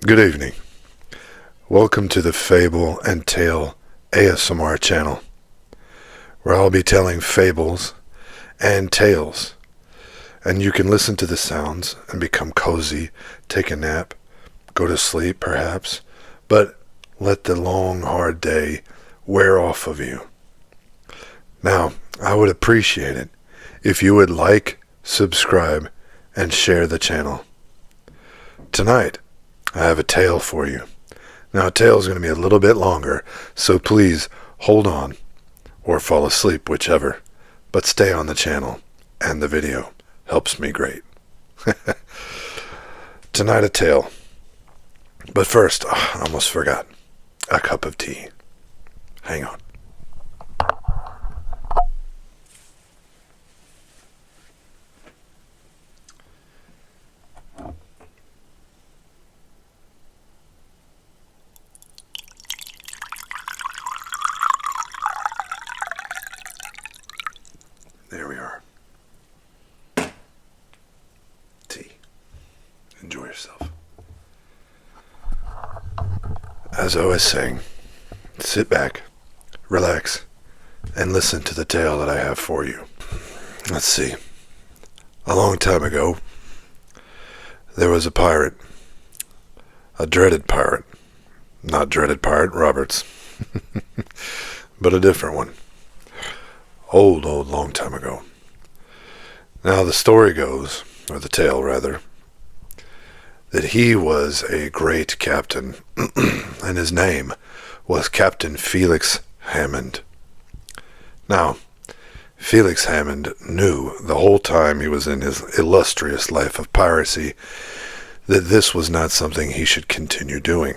Good evening. Welcome to the Fable and Tale ASMR channel, where I'll be telling fables and tales, and you can listen to the sounds and become cozy, take a nap, go to sleep perhaps, but let the long, hard day wear off of you. Now, I would appreciate it if you would like, subscribe, and share the channel. Tonight, I have a tale for you. Now, a tale is going to be a little bit longer, so please hold on or fall asleep, whichever. But stay on the channel, and the video helps me great. Tonight, a tale. But first, I almost forgot. A cup of tea. Hang on. There we are. Tea. Enjoy yourself. As I was saying, sit back, relax, and listen to the tale that I have for you. Let's see. A long time ago, there was a pirate. A dreaded pirate. Not dreaded pirate Roberts, but a different one. Old, long time ago. Now the story goes, or the tale rather, that he was a great captain, and his name was Captain Felix Hammond. Now, Felix Hammond knew the whole time he was in his illustrious life of piracy that this was not something he should continue doing.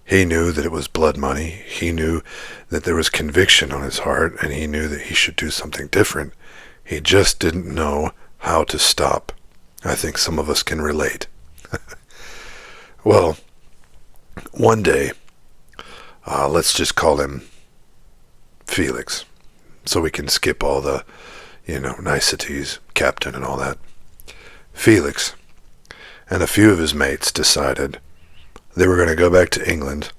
He knew that it was blood money, he knew that there was conviction on his heart, and he knew that he should do something different. He just didn't know how to stop. I think some of us can relate. Well, one day, let's just call him Felix, so we can skip all the, niceties, captain and all that. Felix and a few of his mates decided they were going to go back to England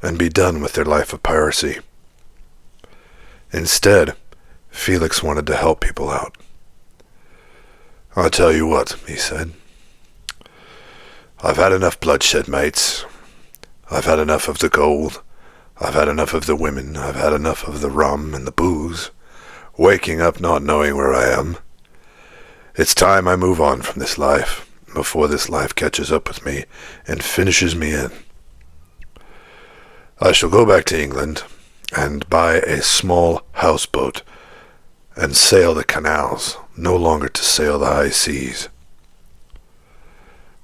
and be done with their life of piracy. Instead, Felix wanted to help people out. "I'll tell you what," he said. "I've had enough bloodshed, mates. I've had enough of the gold. I've had enough of the women. I've had enough of the rum and the booze. Waking up not knowing where I am. It's time I move on from this life, before this life catches up with me and finishes me in. I shall go back to England and buy a small houseboat and sail the canals, no longer to sail the high seas."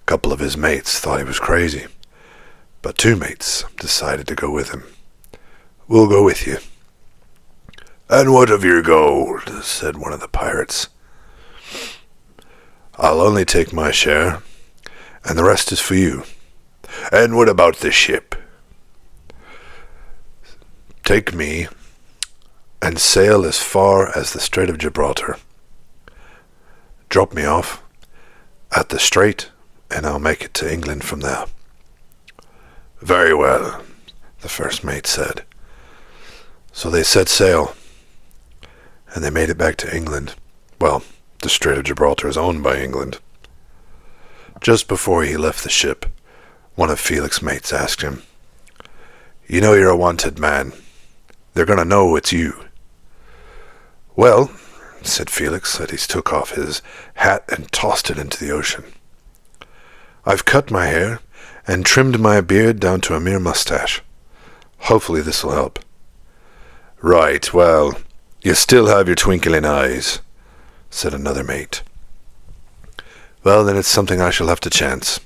A couple of his mates thought he was crazy, but two mates decided to go with him. "We'll go with you." "And what of your gold?" said one of the pirates. "I'll only take my share, and the rest is for you." "And what about the ship?" "Take me and sail as far as the Strait of Gibraltar. Drop me off at the strait, and I'll make it to England from there." "Very well," the first mate said. So they set sail, and they made it back to England. Well, the Strait of Gibraltar is owned by England. Just before he left the ship, one of Felix's mates asked him, "You know you're a wanted man. They're going to know it's you." "Well," said Felix, as he took off his hat and tossed it into the ocean, "I've cut my hair and trimmed my beard down to a mere mustache. Hopefully this will help." "Right, well, you still have your twinkling eyes," said another mate. "Well, then it's something I shall have to chance."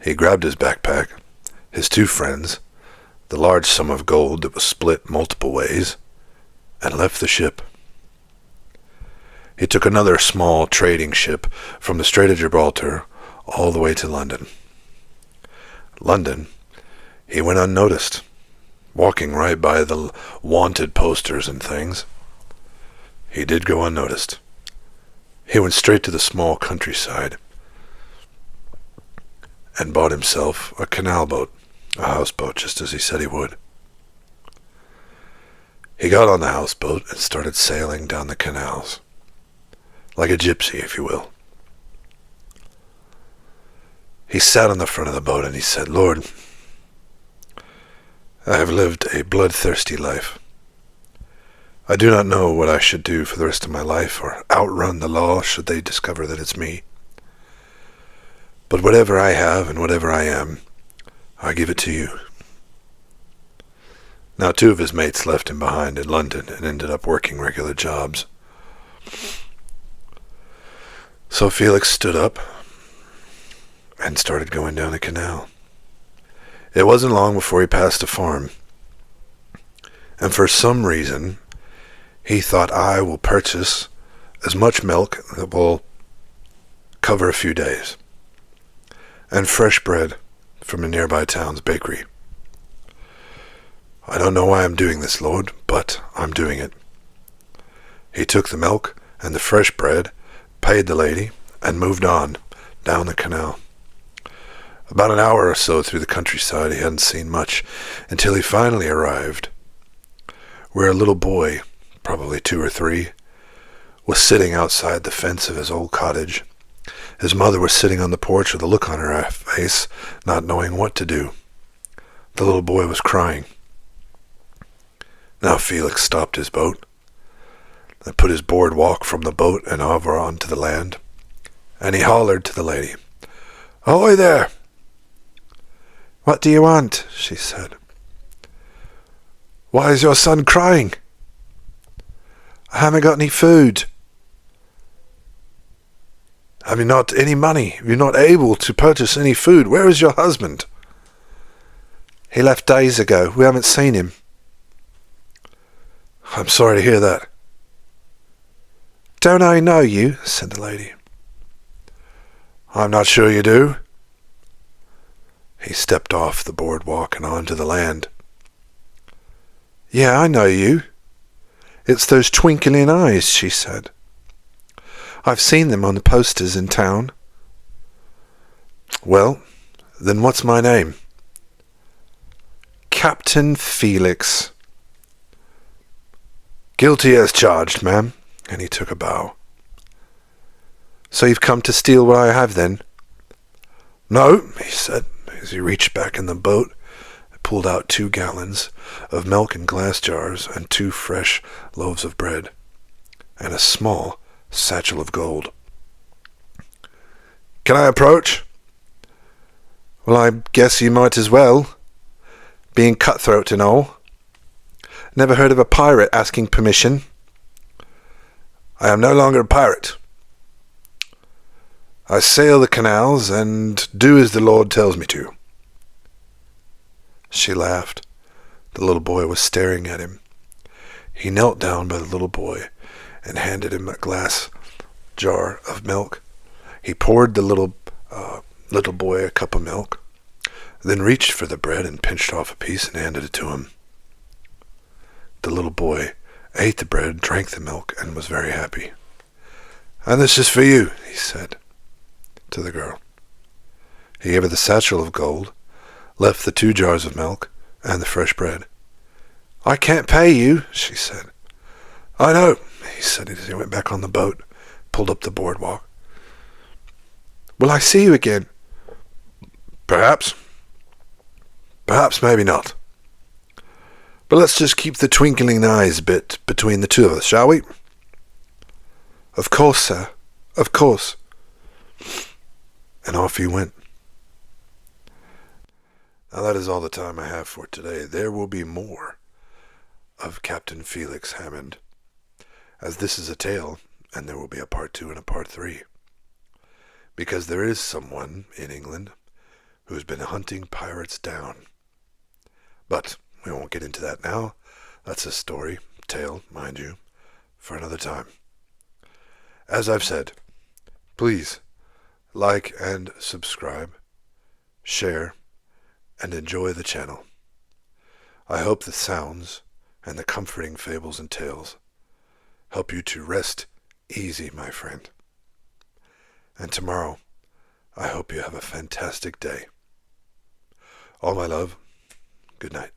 He grabbed his backpack, his two friends, the large sum of gold that was split multiple ways, and left the ship. He took another small trading ship from the Strait of Gibraltar all the way to London. London, he went unnoticed, walking right by the wanted posters and things. He did go unnoticed. He went straight to the small countryside and bought himself a canal boat, a houseboat, just as he said he would. He got on the houseboat and started sailing down the canals, like a gypsy, if you will. He sat on the front of the boat and he said, "Lord, I have lived a bloodthirsty life. I do not know what I should do for the rest of my life, or outrun the law should they discover that it's me. But whatever I have and whatever I am, I give it to you." Now, 2 of his mates left him behind in London and ended up working regular jobs. So Felix stood up and started going down the canal. It wasn't long before he passed a farm, and for some reason, he thought, "I will purchase as much milk that will cover a few days, and fresh bread from a nearby town's bakery. I don't know why I'm doing this, Lord, but I'm doing it." He took the milk and the fresh bread, paid the lady, and moved on down the canal. About an hour or so through the countryside, he hadn't seen much until he finally arrived where a little boy, probably 2 or 3, was sitting outside the fence of his old cottage. His mother was sitting on the porch with a look on her face, not knowing what to do. The little boy was crying. Now Felix stopped his boat and put his boardwalk from the boat and over onto the land, and he hollered to the lady, "Ahoy there!" "What do you want?" she said. "Why is your son crying?" "I haven't got any food." "Have you not any money? You're not able to purchase any food. Where is your husband?" "He left days ago. We haven't seen him." "I'm sorry to hear that." "Don't I know you?" said the lady. "I'm not sure you do." He stepped off the boardwalk and onto the land. "Yeah, I know you. It's those twinkling eyes," she said. "I've seen them on the posters in town." "Well, then what's my name?" "Captain Felix." "Guilty as charged, ma'am," and he took a bow. "So you've come to steal what I have, then?" "No," he said, as he reached back in the boat and pulled out 2 gallons of milk in glass jars and 2 fresh loaves of bread, and a small satchel of gold. "Can I approach?" "Well, I guess you might as well, being cutthroat and all. Never heard of a pirate asking permission." "I am no longer a pirate. I sail the canals and do as the Lord tells me to." She laughed. The little boy was staring at him. He knelt down by the little boy and handed him a glass jar of milk. He poured the little boy a cup of milk, then reached for the bread and pinched off a piece and handed it to him. The little boy ate the bread, drank the milk, and was very happy. "And this is for you," he said to the girl. He gave her the satchel of gold, left the 2 jars of milk, and the fresh bread. "I can't pay you," she said. "I know," he said as he went back on the boat, pulled up the boardwalk. "Will I see you again?" "Perhaps. Perhaps, maybe not. But let's just keep the twinkling eyes bit between the 2 of us, shall we?" "Of course, sir. Of course." And off he went. Now that is all the time I have for today. There will be more of Captain Felix Hammond, as this is a tale, and there will be a part 2 and a part 3. Because there is someone in England who's been hunting pirates down. But we won't get into that now. That's a tale, mind you, for another time. As I've said, please like and subscribe, share, and enjoy the channel. I hope the sounds and the comforting fables and tales help you to rest easy, my friend. And tomorrow, I hope you have a fantastic day. All my love. Good night.